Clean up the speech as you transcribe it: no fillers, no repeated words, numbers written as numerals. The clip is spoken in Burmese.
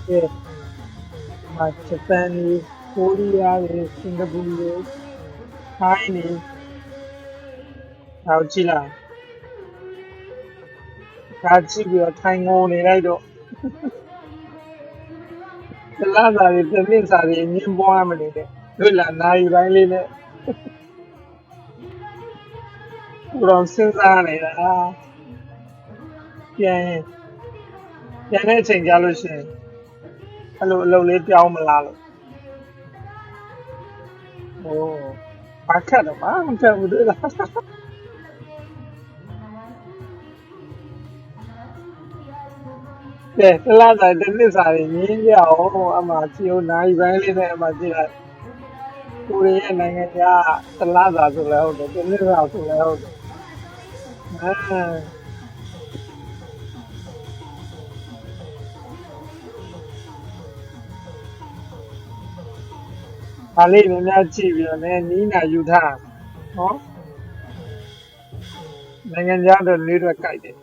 Yeah, Japan, Korea, Singapore, Thailand, နောက်ကြည့်လားဒါကြည့်ပြီးတော့ထိုင်ငုံနေလိုက်တော့တလားစာတွေတစ်နှစ်စာတွေအငင်းပွားမနေနဲ့တွေ့လားနိုင်ပိုင်းလေးနဲ့ကိုယ်တော်စဉ်းစားနေတာပြန်ပြန်တဲ့အချိန်ကြာလို့ရှိရင်အဲ့လိုအလုပ်လေးပြောင်းမလားလို့ဟိုဘာခက်တော့မခက်ဘူးတွေ့လားကဲတလားစာတစ်နှစ်စာတွေငင်းကြအောင်အမှကြည့်အောင်နိုင်ပိုင်းလေးနဲ့အမှကြည့်လိုက်ကိုရီးယားနိုင်ငံကတလားစာဆိုလဲဟုတ်တယ်တစ်နှစ်စာဆိုလဲဟုတ်တယ်ဒါလေးများများကြည့်ပြီးတော့လည်းနီးနာယူထားနော်နိုင်ငံခြားတော့လေးတော့ကြိုက်တယ်